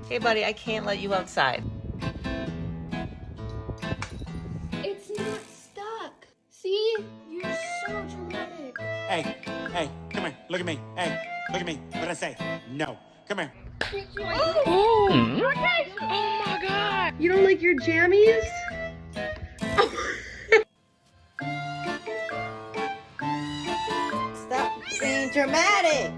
Hey, buddy, I can't let you outside. It's not stuck. See? You're so dramatic. Hey, come here. Look at me. Hey, look at me. What'd I say? No. Come here. Oh my god. You don't like your jammies? Stop being dramatic.